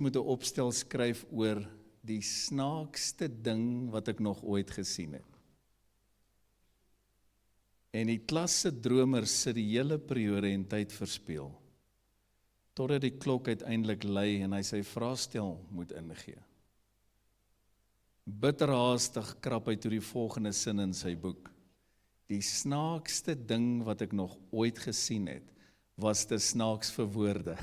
moet 'n opstel skryf oor die snaakste ding wat ek nog ooit gesien het. En die klas se dromer sit die hele periode en tyd verspeel, totdat die klok uiteindelik lui en hy sy vraestel moet ingee. Bitterhaastig krap hy toe die volgende sin in sy boek. Die snaakste ding wat ek nog ooit gesien het, was te snaaks vir woorde.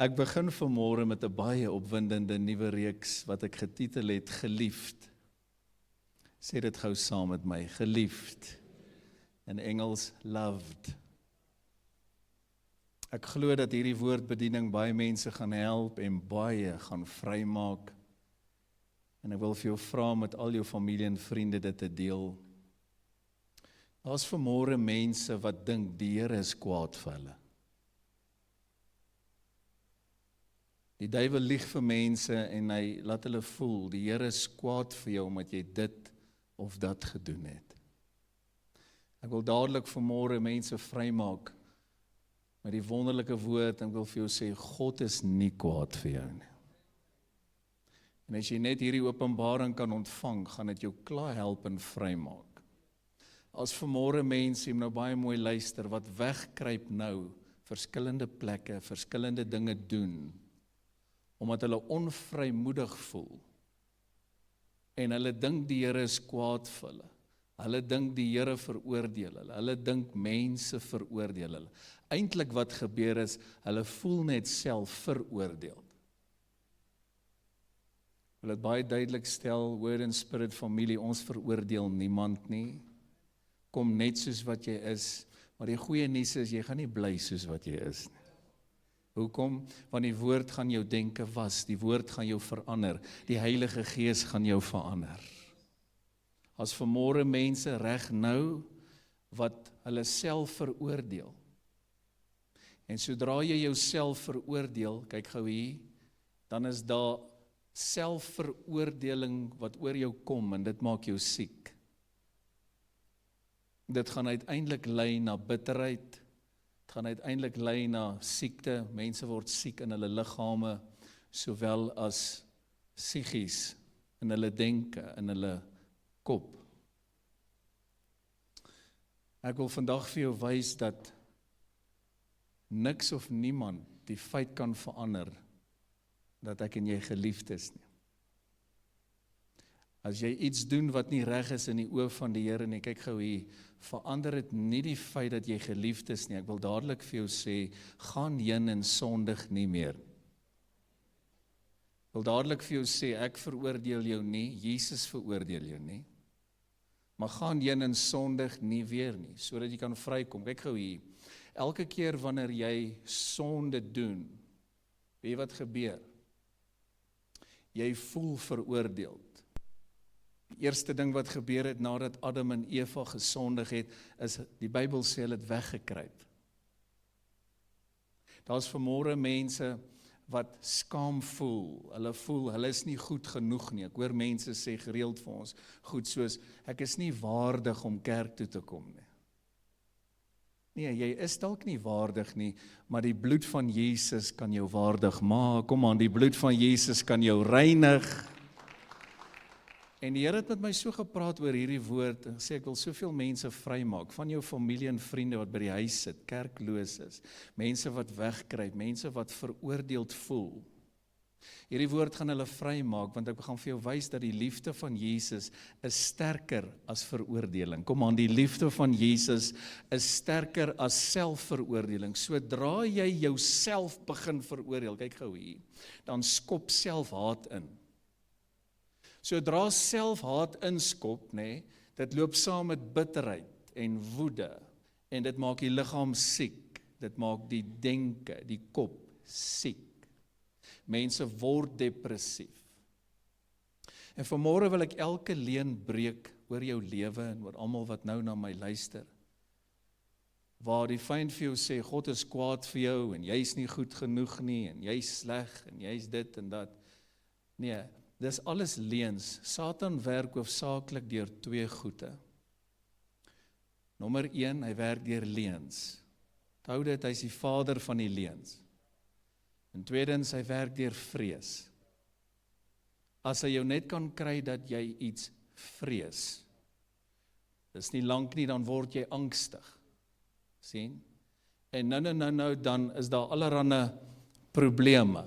Ek begin vanmôre met 'n baie opwindende nuwe reeks wat ek getitel het Geliefd. Sê dit gou saam met my, geliefd. In Engels, loved. Ek glo dat hierdie woordbediening baie mense gaan help en baie gaan vrymaak. En ek wil vir jou vra met al jou familie en vriende dit te deel. Daar's vanmôre mense wat dink die Here is kwaad vir hulle. Die duiwel lieg vir mense en hy laat hulle voel, die Here is kwaad vir jou omdat jy dit of dat gedoen het. Ek wil dadelik vanmôre mense vrymaak met die wonderlike woord en ek wil vir jou sê, God is nie kwaad vir jou nie. En as jy net hierdie openbaring kan ontvang, gaan dit jou klaar help en vrymaak. As vanmôre mense, jy moet nou baie mooi luister, wat wegkruip nou, verskillende plekke, verskillende dinge doen, omdat hulle onvrymoedig voel, en hulle dink die Here is kwaad vir hulle, hulle dink die Here veroordeel hulle, hulle dink mense veroordeel hulle. Eintlik wat gebeur is, hulle voel net self veroordeel. Ek wil dit baie duidelik stel, Word and Spirit familie, ons veroordeel niemand nie, kom net soos wat jy is, maar die goeie nuus is, jy gaan nie bly soos wat jy is nie. Hoekom? Want die woord gaan jou denke was, die woord gaan jou verander, die Heilige Gees gaan jou verander. As vanmôre mense reg nou, wat hulle self veroordeel, en sodra jy jouself veroordeel, kyk gou hier, dan is daar selfveroordeling wat oor jou kom, en dit maak jou siek. Dit gaan uiteindelik lei na bitterheid, dit gaan uiteindelik lei na siekte, mense word siek in hulle liggame, sowel as psigies, in hulle denke, in hulle kop. Ek wil vandag vir jou wys dat niks of niemand die feit kan verander, dat ek en jy geliefd is nie. As jy iets doen wat nie reg is in die oë van die Here nie, kyk gou hier, verander dit nie die feit dat jy geliefd is nie. Ek wil dadelik vir jou sê, gaan heen en sondig nie meer. Ek wil dadelik vir jou sê, ek veroordeel jou nie, Jesus veroordeel jou nie. Maar gaan heen en sondig nie weer nie, sodat jy kan vrykom. Kyk gou hier, elke keer wanneer jy sonde doen, weet jy wat gebeur? Jy voel veroordeeld. Die eerste ding wat gebeur het nadat Adam en Eva gesondig het, is die Bybel sê hulle het weggekruip. Daar's vanmôre mense wat skaam voel. Hulle voel hulle is nie goed genoeg nie. Ek hoor mense sê gereeld vir ons, goed soos ek is nie waardig om kerk toe te kom nie. Nee, jy is dalk nie waardig nie, maar die bloed van Jesus kan jou waardig maak. Kom aan, die bloed van Jesus kan jou reinig. En die Here het met my so gepraat oor hierdie woord, en sê ek wil soveel mense vrymaak, van jou familie en vriende wat by die huis sit, kerkloos is, mense wat wegkruip, mense wat veroordeeld voel. Hierdie woord gaan hulle vrymaak, want ek gaan vir jou wys dat die liefde van Jesus is sterker as veroordeling. Kom aan, die liefde van Jesus is sterker as selfveroordeling. Sodra jy jouself begin veroordeel, kyk gou hier, dan skop selfhaat in. Sodra selfhaat inskop, dit loop saam met bitterheid en woede, en dit maak die liggaam siek, dit maak die denke, die kop siek. Mense word depressief. En vanmôre wil ek elke leuen breek oor jou lewe en oor almal wat nou na my luister, waar die vyand vir jou sê, God is kwaad vir jou, en jy's nie goed genoeg nie, en jy's sleg, en jy's dit en dat. Nee, dis alles leuns. Satan werk hoofsaaklik deur twee goede. Nommer 1, hy werk deur leuns. Onthou dit, hy is die vader van die leuns. En tweedens, hy werk deur vrees. As hy jou net kan kry dat jy iets vrees, dis nie lank nie, dan word jy angstig. Sien? En nou, dan is daar allerhande probleme.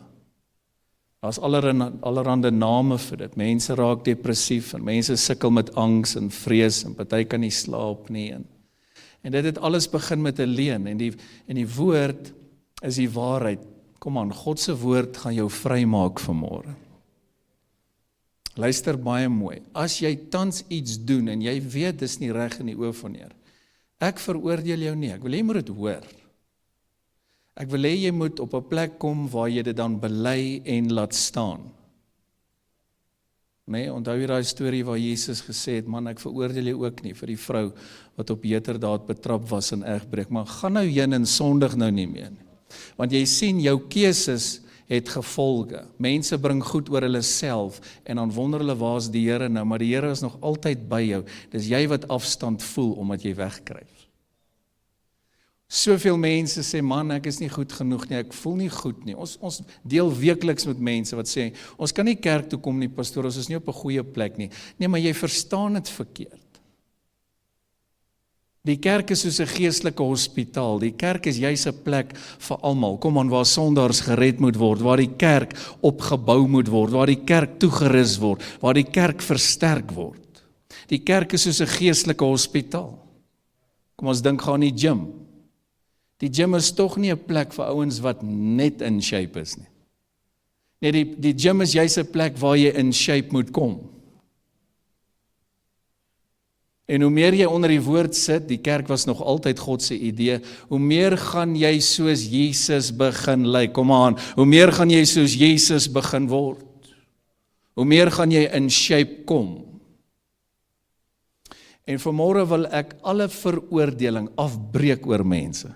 Daar's allerhande name vir dit. Mense raak depressief, en mense sukkel met angs en vrees, en party kan nie slaap nie. En dit het alles begin met 'n leuen, en die woord is die waarheid. Kom aan, God se woord gaan jou vrymaak vanmôre. Luister baie mooi. As jy tans iets doen, en jy weet dis nie reg in die oë van Heer, ek veroordeel jou nie, ek wil jy moet dit hoor. Ek wil jy moet op 'n plek kom waar jy dit dan bely en laat staan. Nee, onthou jy daai storie waar Jesus gesê het, man, ek veroordeel jou ook nie vir die vrou wat op heterdaad betrap was in egbreek, maar gaan nou heen en sondig nou nie meer nie. Want jy sien, jou keuses het gevolge. Mense bring goed oor hulle self, en dan wonder hulle, waar is die Here nou, maar die Here is nog altyd by jou. Dis jy wat afstand voel, omdat jy wegkruip. Soveel mense sê, man, ek is nie goed genoeg nie, ek voel nie goed nie. Ons deel weekliks met mense wat sê, ons kan nie kerk toe kom nie, pastoor, ons is nie op 'n goeie plek nie. Nee, maar jy verstaan dit verkeerd. Die kerk is soos 'n geestelike hospitaal. Die kerk is juis 'n plek vir almal. Kom aan, waar sondaars gered moet word, waar die kerk opgebou moet word, waar die kerk toegerus word, waar die kerk versterk word. Die kerk is soos 'n geestelike hospitaal. Kom ons dink gaan die gym. Die gym is tog nie 'n plek vir ouens wat net in shape is nie. Nee, die gym is juis 'n plek waar jy in shape moet kom. En hoe meer jy onder die woord sit, die kerk was nog altyd God se idee, hoe meer gaan jy soos Jesus begin lyk. Kom aan, hoe meer gaan jy soos Jesus begin word. Hoe meer gaan jy in shape kom. En vanmôre wil ek alle veroordeling afbreek oor mense.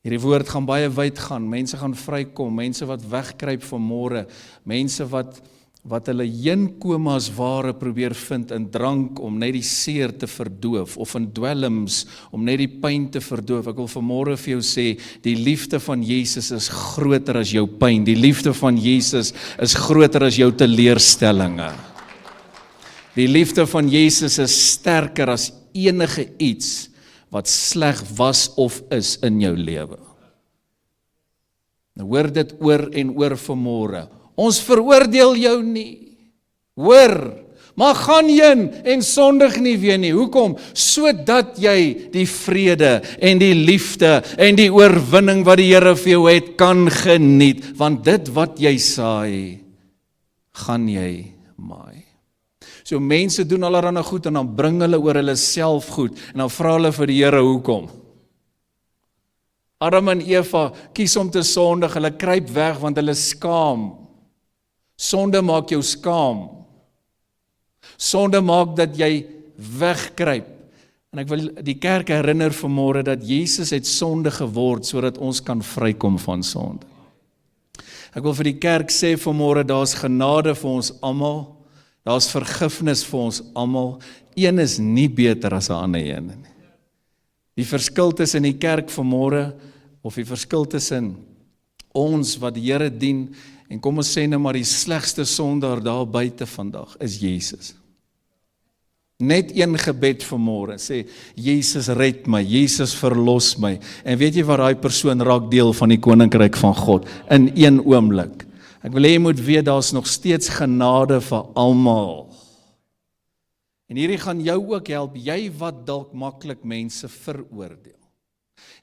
Hierdie woord gaan baie wyd gaan, mense gaan vrykom, mense wat wegkruip vanmôre, mense wat hulle heenkomas ware probeer vind in drank om net die seer te verdoof, of in dwelms om net die pyn te verdoof. Ek wil vanmôre vir jou sê, die liefde van Jesus is groter as jou pyn, die liefde van Jesus is groter as jou teleurstellinge. Die liefde van Jesus is sterker as enige iets wat sleg was of is in jou lewe. Nou hoor dit oor en oor vanmôre. Ons veroordeel jou nie. Hoor, maar gaan heen en sondig nie weer nie. Hoekom? Sodat jy die vrede en die liefde en die oorwinning wat die Here vir jou het, kan geniet. Want dit wat jy saai, gaan jy maai. So mense doen allerhande goed, en dan bring hulle oor hulle self goed, en dan vra hulle vir die Here, hoekom? Adam en Eva kies om te sondig, hulle kruip weg want hulle skaam. Sonde maak jou skaam. Sonde maak dat jy wegkruip. En ek wil die kerk herinner vanmôre dat Jesus het sonde geword sodat ons kan vrykom van sonde. Ek wil vir die kerk sê vanmôre, daar's genade vir ons almal. Daar's vergifnis vir ons almal. Een is nie beter as 'n ander een nie. Die verskil tussen die kerk vanmôre, of die verskil tussen ons wat die Here dien, en kom ons sê nou maar die slegste sondaar daar buite vandag, is Jesus. Net een gebed vanmôre, sê, Jesus red my, Jesus verlos my, en weet jy wat, daai persoon raak deel van die koninkryk van God, in een oomblik. Ek wil hê jy moet weet, daar's nog steeds genade vir almal. En hierdie gaan jou ook help, jy wat dalk maklik mense veroordeel.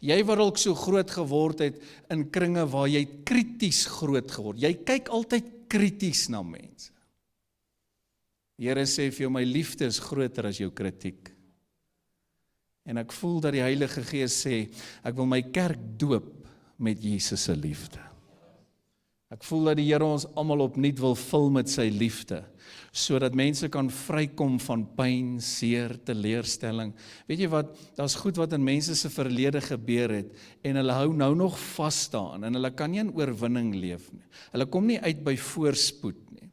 Jy wat dalk so groot geword het in kringe waar jy krities groot geword. Jy kyk altyd krities na mense. Die Here sê vir jou, my liefde is groter as jou kritiek. En ek voel dat die Heilige Gees sê, ek wil my kerk doop met Jesus se liefde. Ek voel dat die Here ons almal opnuut wil vul met sy liefde, sodat mense kan vrykom van pyn, seer, teleurstelling. Weet jy wat, daar's goed wat in mense se verlede gebeur het, en hulle hou nou nog vas staan, en hulle kan nie in oorwinning leef nie. Hulle kom nie uit by voorspoed nie.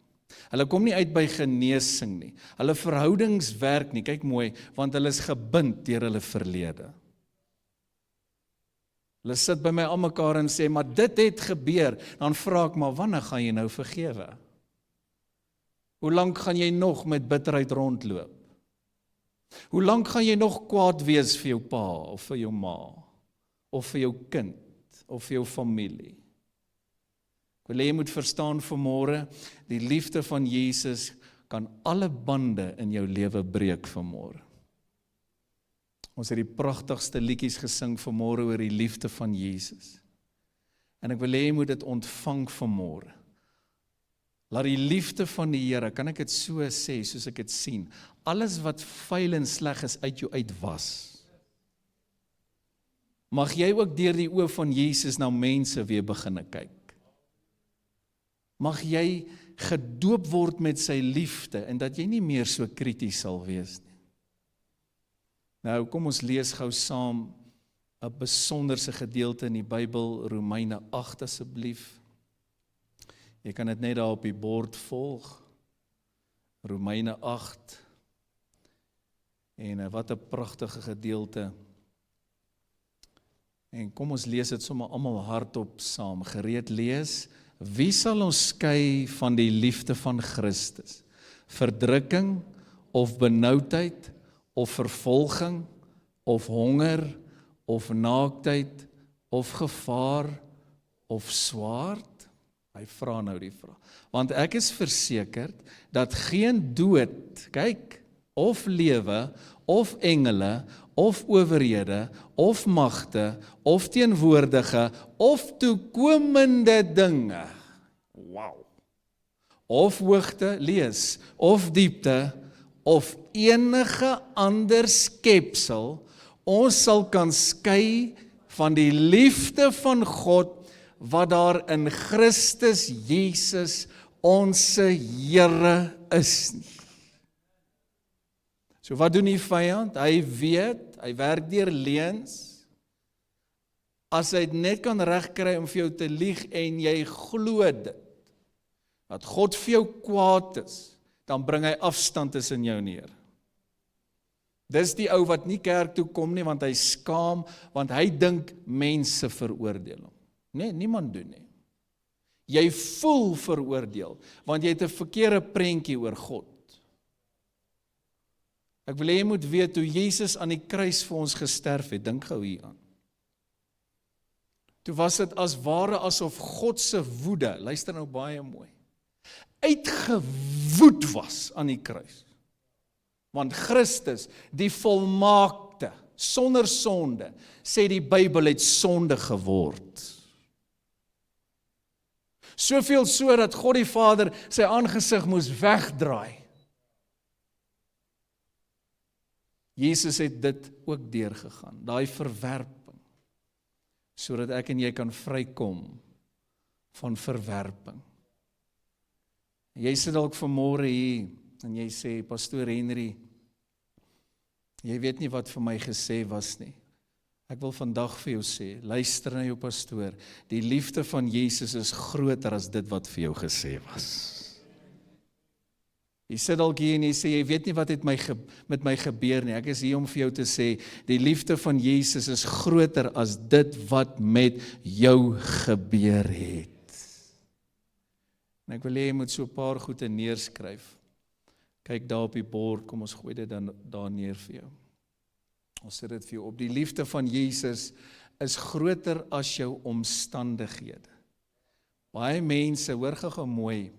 Hulle kom nie uit by genesing nie. Hulle verhoudings werk nie, kyk mooi, want hulle is gebind deur hulle verlede. Hulle sit by my almekaar en sê, maar dit het gebeur. Dan vra ek, maar wanneer gaan jy nou vergewe? Hoe lank gaan jy nog met bitterheid rondloop? Hoe lank gaan jy nog kwaad wees vir jou pa, of vir jou ma, of vir jou kind, of vir jou familie? Ek wil hê jy moet verstaan vanmôre, die liefde van Jesus kan alle bande in jou lewe breek vanmôre. Ons het die pragtigste liedjies gesing vanmôre oor die liefde van Jesus. En ek wil hê jy moet dit ontvang vanmôre. Laat die liefde van die Here, kan ek dit so sê, soos ek dit sien, alles wat vuil en sleg is uit jou uitwas. Mag jy ook deur die oë van Jesus na mense weer begin kyk. Mag jy gedoop word met sy liefde en dat jy nie meer so krities sal wees nie. Nou, kom ons lees gou saam 'n besonderse gedeelte in die Bybel, Romeine 8 asseblief. Jy kan dit net daar op die bord volg. Romeine 8. En wat 'n pragtige gedeelte. En kom ons lees dit sommer almal hardop saam. Gereed lees. Wie sal ons skei van die liefde van Christus? Verdrukking of benoudheid of vervolging of honger of naaktheid of gevaar of swaard? Hy vra nou die vraag. Want ek is versekerd dat geen dood, kyk, of lewe, of engele, of owerhede, of magte, of teenwoordige, of toekomende dinge, wow, of hoogte, lees, of diepte, of enige ander skepsel, ons sal kan skei van die liefde van God, wat daar in Christus Jesus, onse Here is nie. So wat doen die vyand? Hy weet, hy werk deur leuns. As hy dit net kan regkry om vir jou te lieg en jy glo dit, dat God vir jou kwaad is, dan bring hy afstand tussen jou neer. Dis die ou wat nie kerk toe kom nie, want hy skaam, want hy dink mense veroordeel hom. Nee, niemand doen nie. Jy voel veroordeel, want jy het 'n verkeerde prentjie oor God. Ek wil hê jy moet weet, toe Jesus aan die kruis vir ons gesterf het, dink gou hier aan. Toe was dit as ware asof God se woede, luister nou baie mooi, uitgewoed was aan die kruis. Want Christus, die volmaakte, sonder sonde, sê die Bybel het sonde geword. Soveel so dat God die Vader sy aangesig moes wegdraai. Jesus het dit ook deurgegaan, daai verwerping, sodat ek en jy kan vrykom van verwerping. Jy sit dalk vanmôre hier en jy sê, Pastoor Henry, jy weet nie wat vir my gesê was nie. Ek wil vandag vir jou sê, luister na jou pastoor, die liefde van Jesus is groter as dit wat vir jou gesê was. Jy sit dalk hier en jy sê, jy weet nie wat het met my gebeur nie. Ek is hier om vir jou te sê, die liefde van Jesus is groter as dit wat met jou gebeur het. En ek wil hê jy moet so 'n paar goede neerskryf. Kyk daar op die bord, kom ons gooi dit dan daar neer vir jou. Ons sit dit vir jou op. Die liefde van Jesus is groter as jou omstandighede. Baie mense, hoor gou mooi,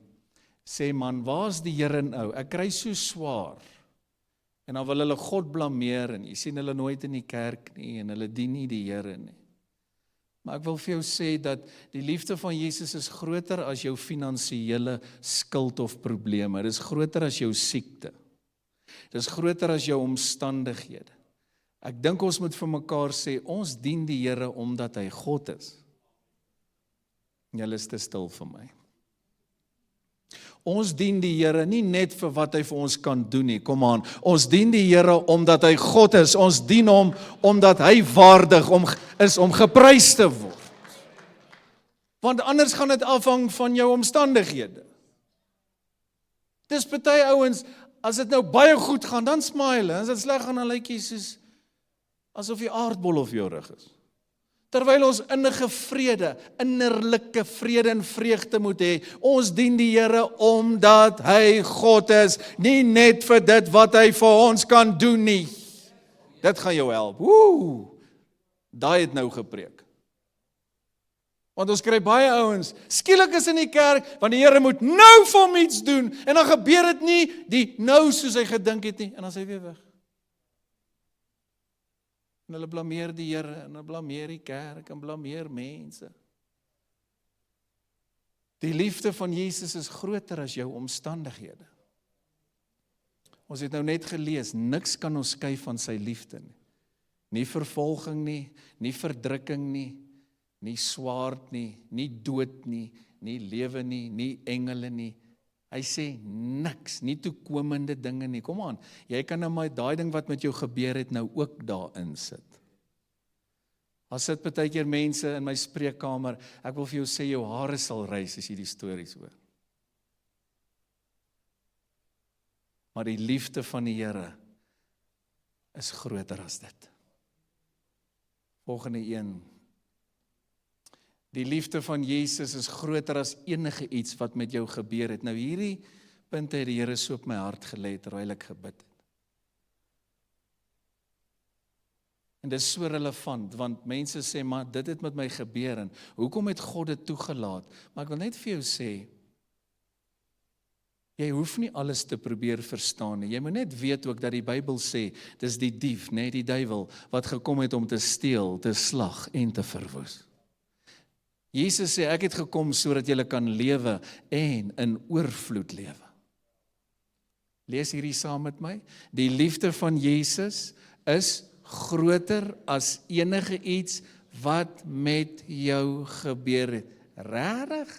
sê man, waar's die Here nou? Ek kry so swaar. En dan wil hulle God blameer en jy sien hulle nooit in die kerk nie en hulle dien nie die Here nie. Maar ek wil vir jou sê dat die liefde van Jesus is groter as jou finansiële skuld of probleme. Dit is groter as jou siekte. Dit is groter as jou omstandighede. Ek dink ons moet vir mekaar sê, ons dien die Here omdat hy God is. Julle is te stil vir my. Ons dien die Here nie net vir wat hy vir ons kan doen nie, kom aan. Ons dien die Here omdat hy God is. Ons dien hom omdat hy waardig is om geprys te word. Want anders gaan dit afhang van jou omstandighede. Dis party ouens, as dit nou baie goed gaan, dan smile, en as dit sleg gaan, dan lyk jy soos, asof die aardbol op jou rug is. Terwyl ons innige vrede, innerlike vrede en vreugde moet hê, ons dien die Here omdat hy God is, nie net vir dit wat hy vir ons kan doen nie. Dit gaan jou help. Daai het nou gepreek. Want ons kry baie ouens, skielik is in die kerk, want die Here moet nou vir hom iets doen, en dan gebeur dit nie, die nou soos hy gedink het nie, en dan is hy weer weg. En hulle blameer die Here, en hulle blameer die kerk, en blameer mense. Die liefde van Jesus is groter as jou omstandighede. Ons het nou net gelees, niks kan ons skei van sy liefde nie. Nie vervolging nie, nie verdrukking nie, nie swaard nie, nie dood nie, nie lewe nie, nie engele nie. Hy sê niks, nie toekomende dinge nie. Kom aan, jy kan nou maar daai ding wat met jou gebeur het nou ook daarin sit. As sit partykeer mense in my spreekkamer, ek wil vir jou sê jou hare sal rys as jy die stories hoor. Maar die liefde van die Here is groter as dit. Volgende een. Die liefde van Jesus is groter as enige iets wat met jou gebeur het. Nou hierdie punte het die Here so op my hart gelê terwyl ek gebid het. En dit is so relevant, want mense sê, maar dit het met my gebeur, en hoekom het God dit toegelaat? Maar ek wil net vir jou sê, jy hoef nie alles te probeer verstaan nie. Jy moet net weet ook dat die Bybel sê, dis die dief, die duiwel, wat gekom het om te steel, te slag en te verwoes. Jesus sê, ek het gekom sodat julle kan lewe en in oorvloed lewe. Lees hierdie saam met my. Die liefde van Jesus is groter as enige iets wat met jou gebeur het. Regtig?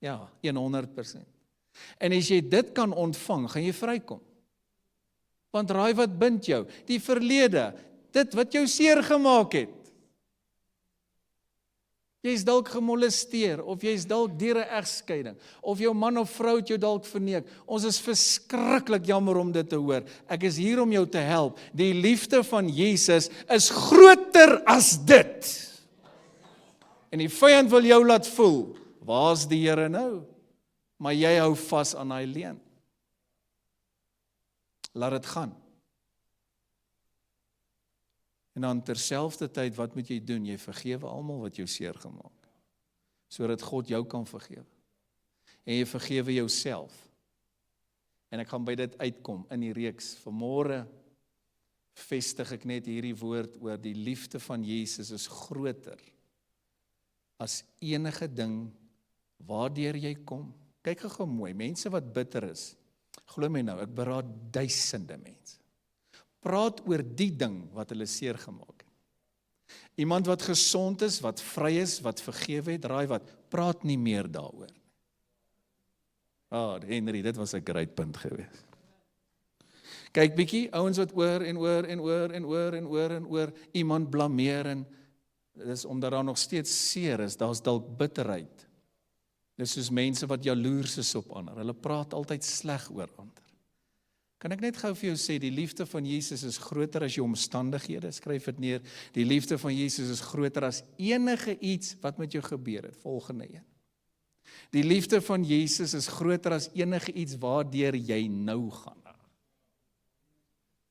Ja, 100%. En as jy dit kan ontvang, gaan jy vrykom. Want raai wat bind jou? Die verlede, dit wat jou seer gemaak het. Jy is dalk gemolesteer, of jy is dalk deur 'n egskeiding, of jou man of vrou het jou dalk verneek. Ons is verskriklik jammer om dit te hoor. Ek is hier om jou te help. Die liefde van Jesus is groter as dit. En die vyand wil jou laat voel, waar's die Here nou? Maar jy hou vas aan hy leuen. Laat dit gaan. En dan terselfdertyd, wat moet jy doen? Jy vergewe almal wat jou seer gemaak het, sodat God jou kan vergewe. En jy vergewe jouself. En ek gaan by dit uitkom in die reeks. Vanmôre vestig ek net hierdie woord oor die liefde van Jesus is groter as enige ding waardeur jy kom. Kyk gou mooi, mense wat bitter is, glo my nou, ek beraad duisende mense. Praat oor die ding wat hulle seer gemaak het. Iemand wat gesond is, wat vry is, wat vergewe het, raai wat, praat nie meer daaroor. Henry, dit was 'n great punt geweest. Kyk bietjie, ouens wat oor en oor iemand blameer, en dis omdat daar nog steeds seer is, daar's dalk bitterheid. Dis soos mense wat jaloers is op ander. Hulle praat altyd sleg oor ander. Kan ek net gou vir jou sê, die liefde van Jesus is groter as jou omstandighede. Skryf dit neer. Die liefde van Jesus is groter as enige iets wat met jou gebeur het. Volgende een. Die liefde van Jesus is groter as enige iets waardeur jy nou gaan.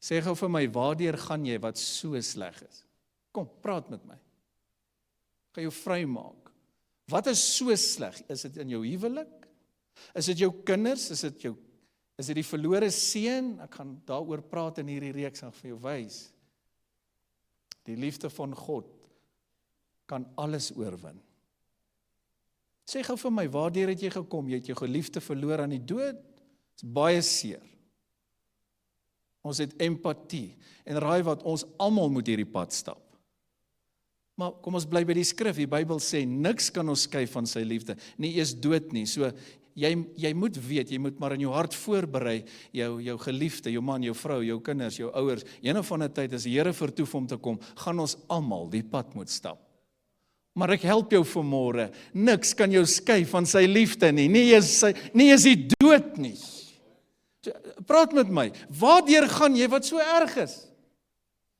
Sê gou vir my, waardeur gaan jy wat so sleg is? Kom, praat met my. Kan jou vrymaak. Wat is so sleg? Is dit in jou huwelik? Is dit jou kinders? Is dit die verlore seun? Ek gaan daaroor praat in hierdie reeks en vir jou wys. Die liefde van God kan alles oorwin. Sê gou vir my, waardeur het jy gekom? Jy het jou geliefde verloor aan die dood? Dit is baie seer. Ons het empatie. En raai wat, ons almal moet hierdie pad stap. Maar kom ons bly by die skrif. Die Bybel sê, niks kan ons skei van sy liefde. Nie eers dood nie. So, jy moet weet, jy moet maar in jou hart voorberei, jou geliefde, jou man, jou vrou, jou kinders, jou ouers, een of ander tyd, as die Here vertoef om te kom, gaan ons almal die pad moet stap. Maar ek help jou vanmôre, niks kan jou skei van sy liefde nie, nie is die dood nie. Praat met my, waardeur gaan jy wat so erg is?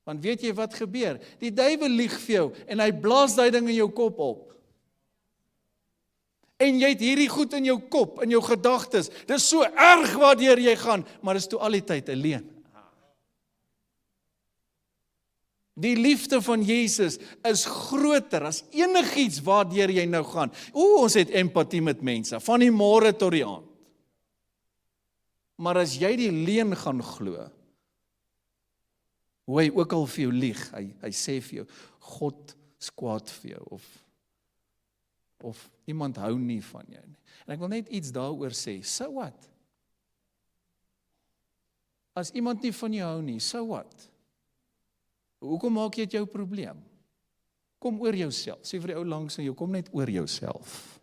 Want weet jy wat gebeur? Die duiwel lieg vir jou, en hy blaas daai ding in jou kop op. En jy het hierdie goed in jou kop, in jou gedagtes, dis so erg waardeur jy gaan, maar is toe al die tyd alleen. Die liefde van Jesus is groter as enigiets waardeur jy nou gaan. Ons het empatie met mense, van die môre tot die aand. Maar as jy die leuen gaan glo, hoe hy ook al vir jou lieg, hy sê vir jou, God is kwaad vir jou, of iemand hou nie van jou nie. En ek wil net iets daaroor sê, so what? As iemand nie van jou hou nie, so what? Hoekom maak jy dit jou probleem? Kom oor jouself. Sê vir die ou langs aan jou, kom net oor jouself.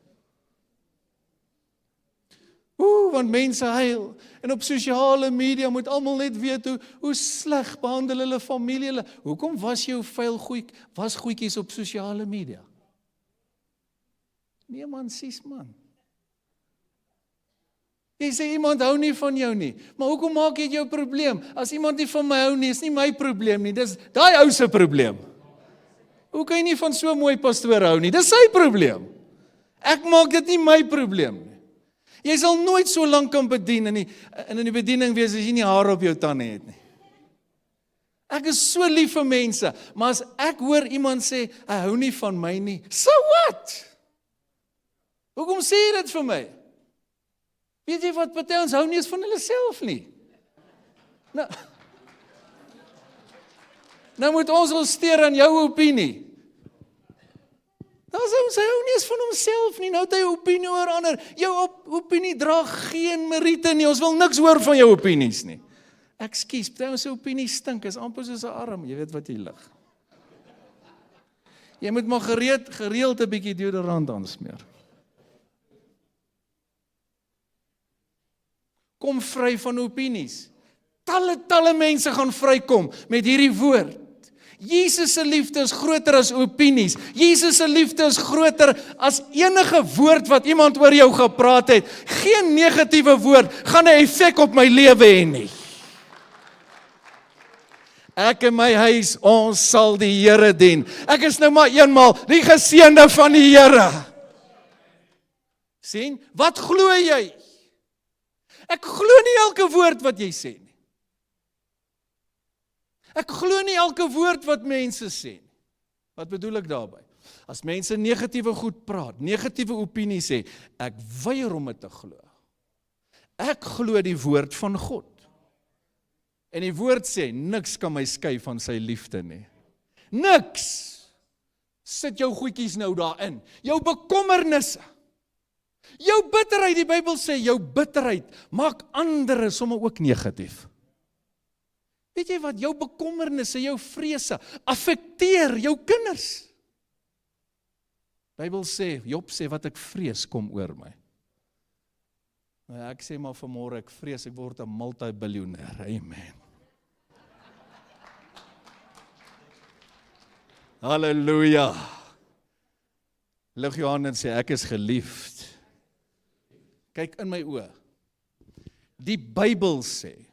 Want mense huil, en op sosiale media moet almal net weet hoe sleg behandel hulle familie hulle. Hoekom was jou vuil wasgoedjies op sosiale media? Nee man, sies man. Jy sê iemand hou nie van jou nie, maar hoekom maak jy dit jou probleem? As iemand nie van my hou nie, is nie my probleem nie, dis daai ou se probleem. Hoe kan jy nie van so 'n mooi pastoor hou nie? Dis sy probleem. Ek maak dit nie my probleem nie. Jy sal nooit so lank kan bedien in die bediening wees as jy nie hare op jou tande het nie. Ek is so lief vir mense, maar as ek hoor iemand sê, hy hou nie van my nie, so what? Hoekom sê jy dit vir my? Weet jy wat, party ons hou nie eens van hulle self nie. Nou moet ons steur aan jou opinie. Ons hou nie eens van homself nie, nou het hy 'n opinie oor ander. Jou opinie dra geen meriete nie, ons wil niks hoor van jou opinies nie. Ekskuus, party ons opinie stink, is amper soos 'n arm, jy weet wat jy lig. Jy moet maar gereeld 'n bietjie deodorant aansmeer. Kom vry van opinies. Talle mense gaan vrykom met hierdie woord. Jesus se liefde is groter as opinies. Jesus se liefde is groter as enige woord wat iemand oor jou gepraat het. Geen negatiewe woord gaan 'n effek op my lewe hê nie. Ek en my huis, ons sal die Here dien. Ek is nou maar eenmal die geseënde van die Here. Sien, wat glo jy? Ek glo nie elke woord wat jy sê nie. Ek glo nie elke woord wat mense sê nie. Wat bedoel ek daarby? As mense negatiewe goed praat, negatiewe opinies sê, ek weier om dit te glo. Ek glo die woord van God. En die woord sê, niks kan my skei van sy liefde nie. Niks! Sit jou goedjies nou daarin. Jou bekommernisse. Jou bitterheid, die Bybel sê, jou bitterheid maak ander sommer ook negatief. Weet jy wat, jou bekommernisse, jou vrese, affekteer jou kinders. Bybel sê, Job sê, wat ek vrees, kom oor my. Nou, ek sê maar vanmôre, ek vrees, ek word 'n multi-biljoenêr, amen. Halleluja. Lig jou hand en sê, ek is geliefd. Kyk in my oë. Die Bybel sê,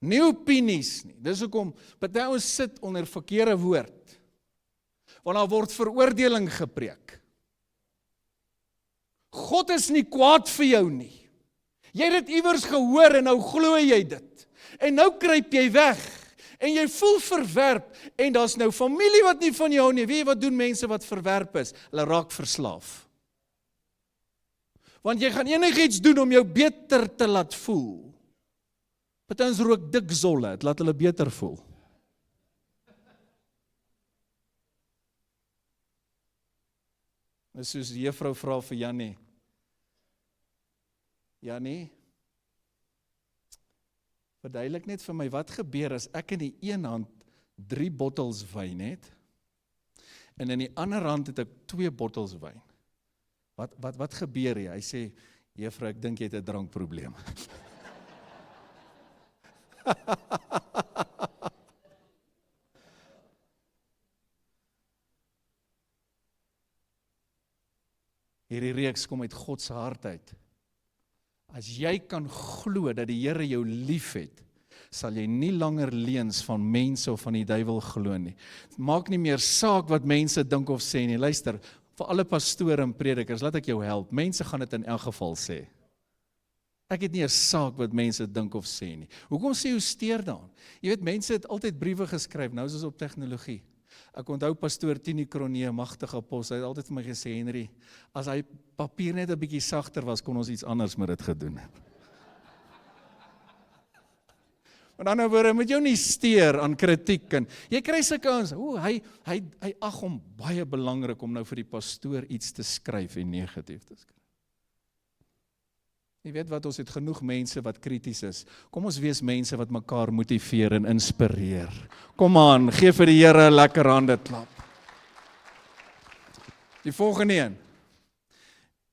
nie opinies nie. Dis hoekom party ons sit onder verkeerde woord. Want daar word veroordeling gepreek. God is nie kwaad vir jou nie. Jy het dit iewers gehoor en nou glo jy dit. En nou kruip jy weg. En jy voel verwerp. En daar's nou familie wat nie van jou hou nie. Weet jy wat doen mense wat verwerp is? Hulle raak verslaaf. Want jy gaan enigiets doen om jou beter te laat voel. Party ons rook dik zolle, het laat hulle beter voel. Dis soos die juffrou vra vir Jannie. Jannie, verduidelik net vir my, wat gebeur as ek in die een hand 3 bottels wyn het, en in die ander hand het ek 2 bottels wyn. Wat gebeur hier? Hy sê, juffrou, ek dink jy het 'n drankprobleem. Hierdie reeks kom uit God se hart uit. As jy kan glo dat die Here jou liefhet, sal jy nie langer leuns van mense of van die duiwel glo nie. Maak nie meer saak wat mense dink of sê nie. Luister, vir alle pastore en predikers, laat ek jou help. Mense gaan dit in elk geval sê. Ek het nie 'n saak wat mense dink of sê nie. Hoekom sê jy steur dan? Jy weet, mense het altyd briewe geskryf, nou is ons op tegnologie. Ek onthou pastoor Tini Kronee, 'n magtige apostel, hy het altyd vir my gesê, Henry, as hy papier net 'n bietjie sagter was, kon ons iets anders met dit gedoen het. Met ander woorde, moet jou nie steur aan kritiek en jy kry sulke ouens, hy ag hom baie belangrik om nou vir die pastoor iets te skryf en negatief te skryf. Jy weet wat, ons het genoeg mense wat krities is. Kom ons wees mense wat mekaar motiveer en inspireer. Kom aan, gee vir die Here 'n lekker hande klap. Die volgende een.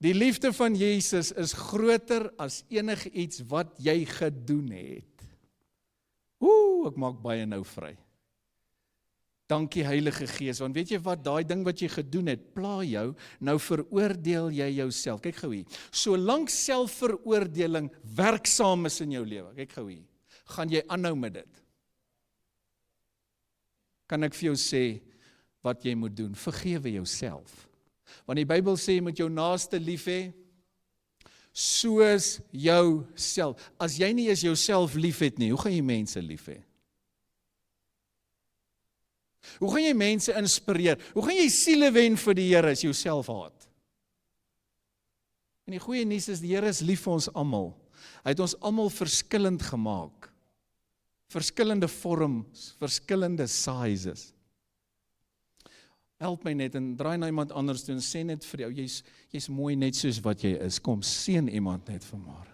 Die liefde van Jesus is groter as enigiets wat jy gedoen het. Ek maak baie nou vry. Dankie Heilige Gees, want weet jy wat, daai ding wat jy gedoen het, pla jou, nou veroordeel jy jouself. Kyk gou hier, solank selfveroordeling werksaam is in jou lewe, kyk gou hier, gaan jy aanhou met dit. Kan ek vir jou sê, wat jy moet doen, vergewe jouself. Want die Bybel sê, jy moet jou naaste lief hê, soos jouself. As jy nie eens jouself lief het nie, hoe gaan jy mense lief hê? Hoe gaan jy mense inspireer? Hoe gaan jy siele wen vir die Here as jy jouself haat? En die goeie nuus is, die Here is lief vir ons almal. Hy het ons almal verskillend gemaak. Verskillende vorms, verskillende sizes. Help my net en draai na iemand anders toe en sê net vir jou, jy's mooi net soos wat jy is. Kom, seën iemand net vanmôre.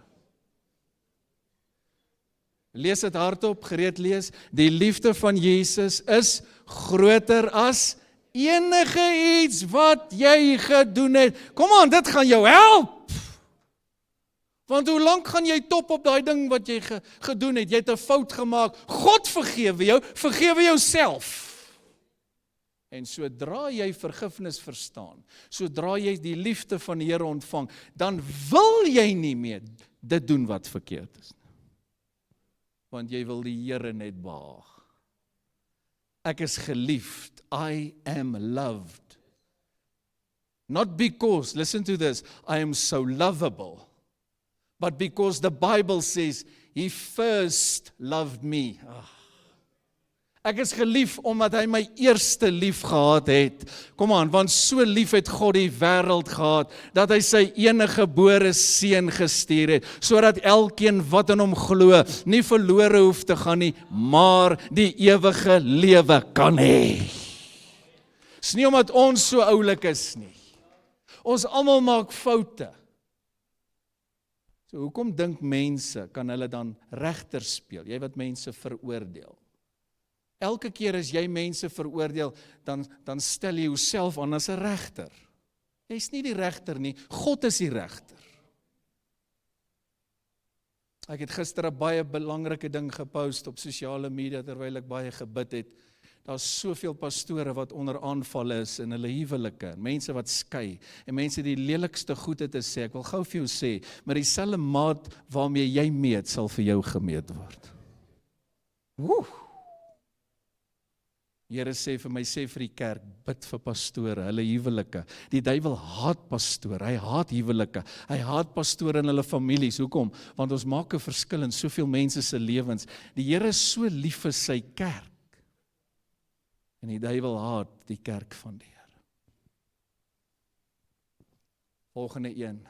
Lees dit hardop, gereed lees. Die liefde van Jesus is groter as enige iets wat jy gedoen het. Kom aan, dit gaan jou help. Want hoe lank gaan jy top op daai ding wat jy gedoen het? Jy het 'n fout gemaak. God vergewe jou, vergewe jouself. En sodra jy vergifnis verstaan, sodra jy die liefde van die Here ontvang, dan wil jy nie meer dit doen wat verkeerd is. Want jy wil die Here net behaag. Ek is geliefd. I am loved. Not because, listen to this, I am so lovable, but because the Bible says, He first loved me. Ek is gelief omdat hy my eerste lief gehad het. Kom aan, want so lief het God die wêreld gehad, dat hy sy enige gebore seun gestuur het, sodat elkeen wat in hom glo, nie verlore hoef te gaan nie, maar die ewige lewe kan hê. Dis nie omdat ons so oulik is nie. Ons almal maak foute. So hoekom dink mense, kan hulle dan regter speel? Jy wat mense veroordeel. Elke keer as jy mense veroordeel, dan stel jy jouself aan as 'n regter. Jy's nie die regter nie, God is die regter. Ek het gister 'n baie belangrike ding gepost op sosiale media terwyl ek baie gebid het. Daar's soveel pastore wat onder aanval is in hulle huwelike, mense wat skei, en mense die lelikste goede te sê. Ek wil gou vir jou sê, maar dieselfde maat waarmee jy meet, sal vir jou gemeet word. Here sê vir my, sê vir die kerk, bid vir pastore, hulle huwelike. Die duiwel haat pastore, hy haat huwelike, hy haat pastore en hulle families. Hoekom? Want ons maak 'n verskil in soveel mense se lewens. Die Here is so lief vir sy kerk. En die duiwel haat die kerk van die Here. Volgende een.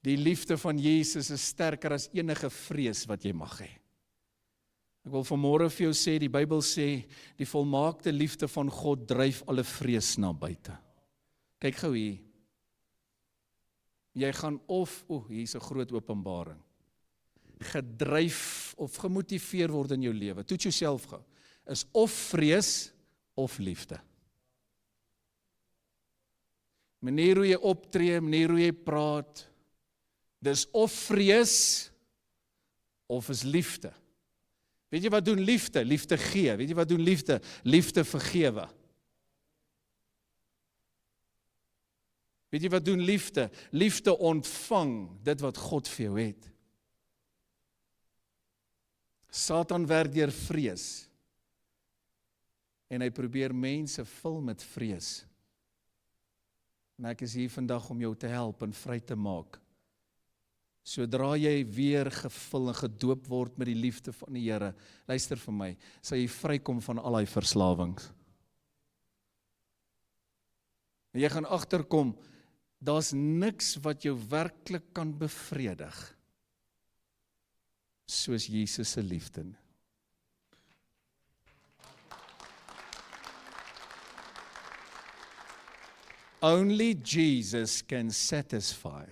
Die liefde van Jesus is sterker as enige vrees wat jy mag hê. Ek wil vanmôre vir jou sê, die Bybel sê, die volmaakte liefde van God dryf alle vrees na buite. Kyk gou hier. Jy gaan hier is 'n groot openbaring. Gedryf of gemotiveer word in jou lewe. Toets jouself gou. Is of vrees of liefde. Manier hoe jy optree, manier hoe jy praat, dis of vrees of is liefde. Weet jy wat doen liefde? Liefde gee. Weet jy wat doen liefde? Liefde vergewe. Weet jy wat doen liefde? Liefde ontvang dit wat God vir jou het. Satan werk deur vrees. En hy probeer mense vul met vrees. En ek is hier vandag om jou te help en vry te maak. Sodra jy weer gevul en gedoop word met die liefde van die Here, luister vir my, sal jy vrykom van al die verslawings. En jy gaan agterkom, daar's niks wat jou werklik kan bevredig, soos Jesus se liefde. Only Jesus can satisfy.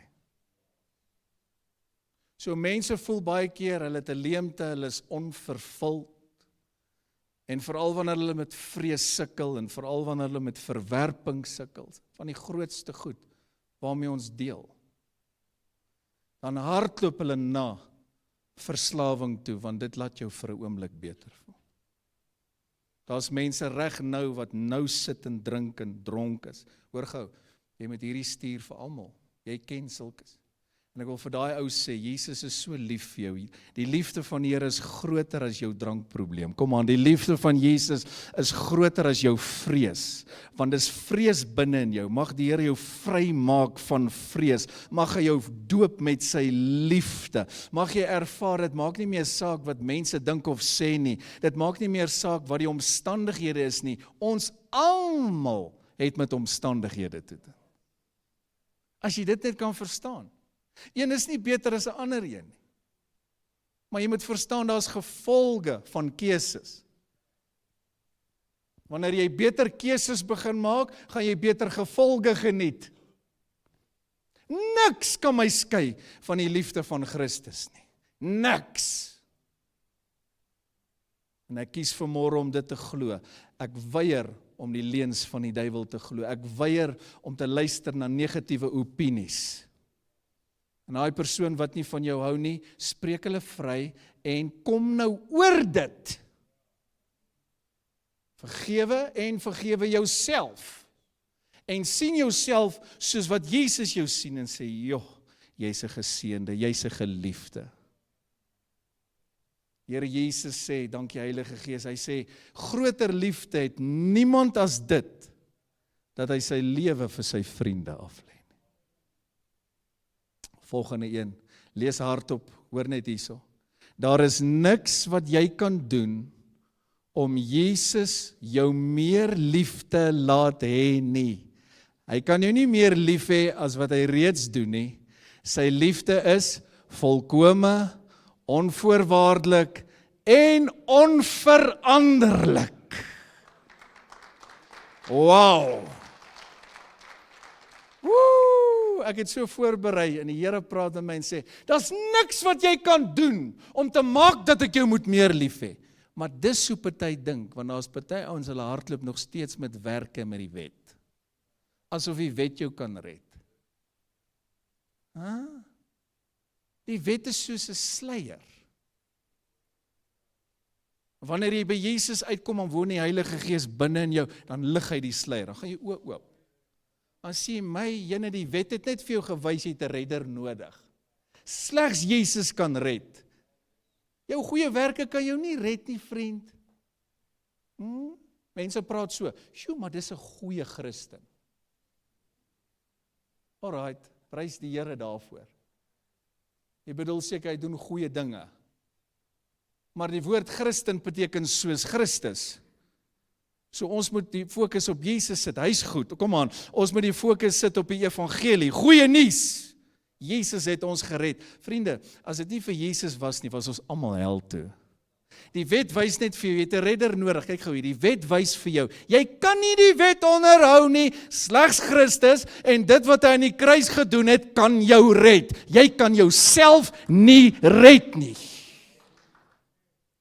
So mense voel baie keer, hulle het 'n leemte, hulle is onvervuld. En veral wanneer hulle met vrees sukkel, en veral wanneer hulle met verwerping sukkel, van die grootste goed, waarmee ons deel. Dan hardloop hulle na verslawing toe, want dit laat jou vir 'n oomblik beter voel. Daar's mense reg nou, wat nou sit en drink en dronk is. Hoor gou, jy moet hierdie stuur vir almal. Jy ken sulkes. En ek wil vir daai ou sê, Jesus is so lief vir jou. Die liefde van die Here is groter as jou drankprobleem. Kom aan, die liefde van Jesus is groter as jou vrees. Want dis vrees binne in jou. Mag die Here jou vry maak van vrees. Mag hy jou doop met sy liefde. Mag jy ervaar, dit maak nie meer saak wat mense dink of sê nie. Dit maak nie meer saak wat die omstandighede is nie. Ons almal het met omstandighede te doen. As jy dit net kan verstaan. Een is nie beter as 'n ander een nie. Maar jy moet verstaan, daar's gevolge van keuses. Wanneer jy beter keuses begin maak, gaan jy beter gevolge geniet. Niks kan my skei van die liefde van Christus nie. Niks. En ek kies vanmôre om dit te glo. Ek weier om die leuns van die duiwel te glo. Ek weier om te luister na negatiewe opinies. En daai persoon wat nie van jou hou nie, spreek hulle vry en kom nou oor dit. Vergewe en vergewe jouself. En sien jouself soos wat Jesus jou sien en sê, joh, jy's 'n geseënde, jy's 'n geliefde. Here Jesus sê, dankie Heilige Gees, hy sê, groter liefde het niemand as dit, dat hy sy lewe vir sy vriende aflê. Volgende een, lees hardop, hoor net hierso. Daar is niks wat jy kan doen om Jesus jou meer lief te laat hê nie. Hy kan jou nie meer lief hê as wat hy reeds doen nie. Sy liefde is volkome, onvoorwaardelik en onveranderlik. Wow! Ek het so voorberei en die Here praat met my en sê, daar's niks wat jy kan doen om te maak dat ek jou moet meer lief hê. Maar dis hoe party dink, want daar's party ouens, hulle hardloop nog steeds met werke met die wet. Asof die wet jou kan red. Die wet is soos 'n sluier. Wanneer jy by Jesus uitkom en woon die Heilige Gees binne in jou, dan lig hy die sluier, dan gaan jy oop. Dan sê my, jyne, die wet het net vir jou gewys jy het 'n redder nodig. Slegs Jesus kan red. Jou goeie werke kan jou nie red nie, vriend. Mense praat so, "Sjoe, maar dis 'n goeie Christen." Alright, prys die Here daarvoor. Jy bedoel seker hy doen goeie dinge. Maar die woord Christen beteken soos Christus. So ons moet die fokus op Jesus sit, hy's goed, kom aan, ons moet die fokus sit op die evangelie, goeie nuus. Jesus het ons gered. Vriende, as dit nie vir Jesus was nie, was ons almal hel toe. Die wet wys net vir jou, jy het 'n redder nodig, kyk gou hier, die wet wys vir jou, jy kan nie die wet onderhou nie, slegs Christus, en dit wat hy aan die kruis gedoen het, kan jou red. Jy kan jouself nie red nie.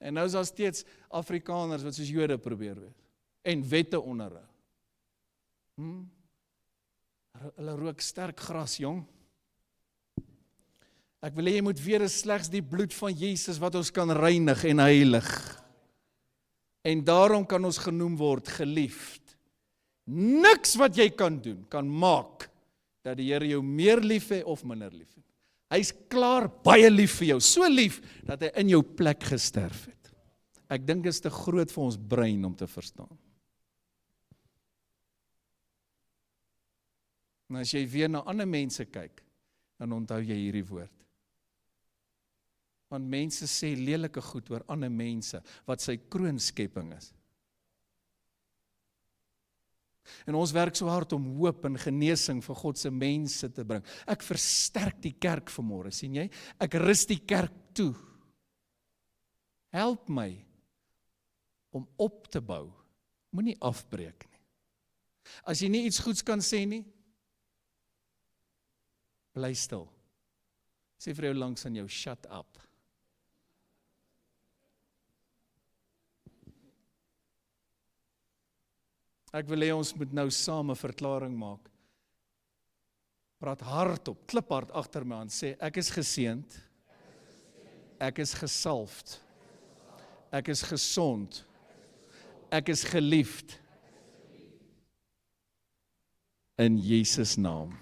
En nou is daar steeds Afrikaners wat soos Jode probeer wees. En wette onderhou. Hulle rook sterk gras, jong. Ek wil hê jy moet weet, is slegs die bloed van Jesus wat ons kan reinig en heilig. En daarom kan ons genoem word geliefd. Niks wat jy kan doen, kan maak dat die Here jou meer lief hê of minder lief het. Hy's klaar baie lief vir jou, so lief, dat hy in jou plek gesterf het. Ek dink dit is te groot vir ons brein om te verstaan. En as jy weer na ander mense kyk, dan onthou jy hierdie woord. Want mense sê lelike goed oor ander mense, wat sy kroonskepping is. En ons werk so hard om hoop en genesing vir God se mense te bring. Ek versterk die kerk vanmôre, sien jy? Ek rus die kerk toe. Help my om op te bou. Moenie afbreek nie. As jy nie iets goeds kan sê nie, bly stil. Sê vir jou langs aan jou, shut up. Ek wil hê ons moet nou saam 'n verklaring maak. Praat hardop, kliphard agter my aan, sê ek is geseënd. Ek is gesalfd. Ek is gesond. Ek is geliefd. In Jesus naam.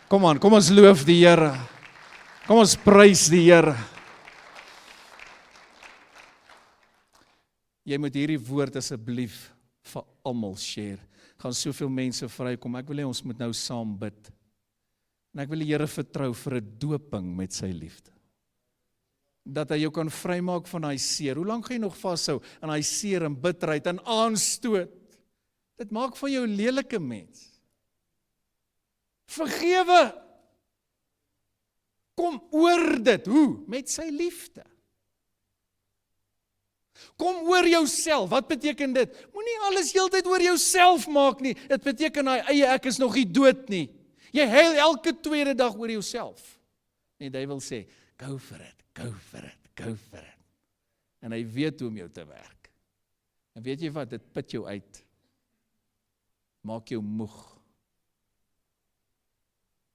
Kom aan, kom ons loof die Here. Kom ons prys die Here. Jy moet hierdie woord asseblief vir almal share. Gaan soveel mense vrykom. Ek wil hê ons moet nou saam bid. En ek wil die Here vertrou vir 'n doping met sy liefde. Dat hy jou kan vrymaak van daai seer. Hoe lank gaan jy nog vashou aan daai seer en bitterheid en aanstoot? Dit maak van jou 'n lelike mens. Vergewe. Kom oor dit. Hoe? Met sy liefde. Kom oor jouself. Wat beteken dit? Moenie alles heeltyd oor jouself maak nie. Dit beteken hy eie ek is nog nie dood nie. Jy huil elke tweede dag oor jouself. Nee, die duiwel sê, go for it, go for it, go for it. En hy weet hoe om jou te werk. En weet jy wat? Dit put jou uit. Maak jou moeg.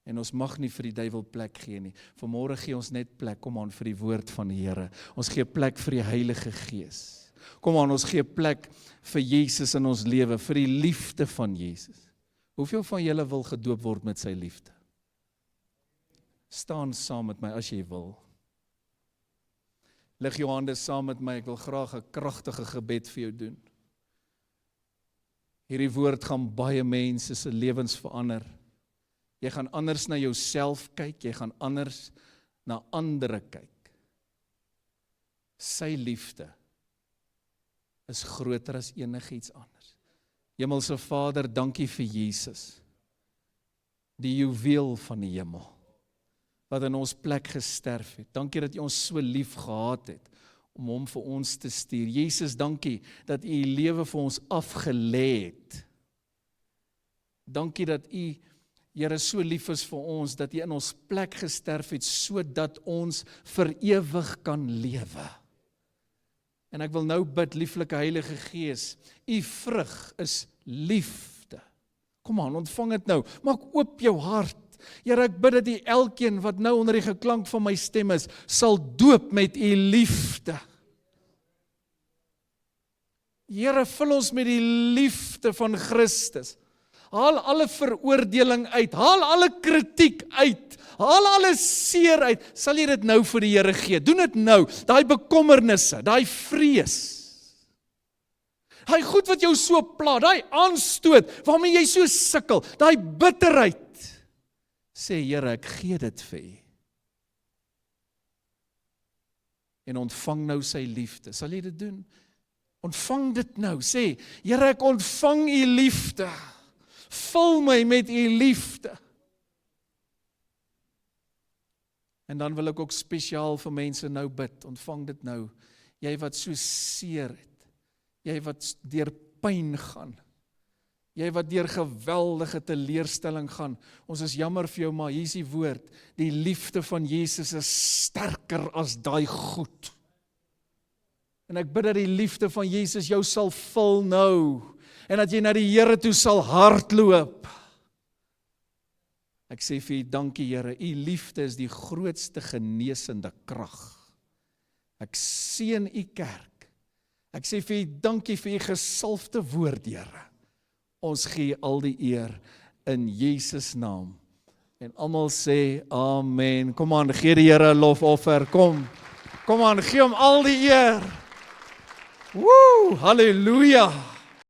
En ons mag nie vir die duiwel plek gee nie. Vanmôre gee ons net plek, kom aan, vir die woord van die Here. Ons gee plek vir die Heilige Gees. Kom aan, ons gee plek vir Jesus in ons lewe, vir die liefde van Jesus. Hoeveel van julle wil gedoop word met sy liefde? Staan saam met my as jy wil. Lig jou hande saam met my, ek wil graag 'n kragtige gebed vir jou doen. Hierdie woord gaan baie mense se lewens verander. Jy gaan anders na jouself kyk, jy gaan anders na ander kyk. Sy liefde is groter as enigiets anders. Hemelse Vader, dankie vir Jesus, die juweel van die hemel, wat in ons plek gesterf het. Dankie dat U ons so lief gehad het, om hom vir ons te stuur. Jesus, dankie dat U U lewe vir ons afgelê het. Dankie dat U, Here, so lief is vir ons, dat U in ons plek gesterf het, sodat ons vir ewig kan lewe. En ek wil nou bid, lieflike Heilige Gees, U vrug is liefde. Kom aan, ontvang dit nou, maak oop jou hart. Here, ek bid dat U elkeen wat nou onder die geklank van my stem is, sal doop met U liefde. Here, vul ons met die liefde van Christus. Haal alle veroordeling uit, haal alle kritiek uit, haal alle seer uit. Sal jy dit nou vir die Here gee? Doen dit nou, daai bekommernisse, daai vrees. Daai goed wat jou so pla, daai aanstoot, waarmee jy so sukkel, daai bitterheid. Sê, Here, ek gee dit vir U. En ontvang nou sy liefde. Sal jy dit doen? Ontvang dit nou. Sê, Here, ek ontvang U liefde. Vul my met U liefde. En dan wil ek ook spesiaal vir mense nou bid. Ontvang dit nou. Jy wat so seer het. Jy wat deur pyn gaan. Jy wat deur geweldige teleurstelling gaan. Ons is jammer vir jou, maar hier is die woord. Die liefde van Jesus is sterker as daai goed. En ek bid dat die liefde van Jesus jou sal vul nou. En dat jy na die Here toe sal hardloop. Ek sê vir U, dankie Here, U liefde is die grootste genesende krag. Ek seën U kerk. Ek sê vir U, dankie vir U gesalfde woord, Here. Ons gee al die eer in Jesus naam. En almal sê amen. Kom aan, gee die Here 'n lofoffer. Kom aan, gee hom al die eer. Woe, halleluja.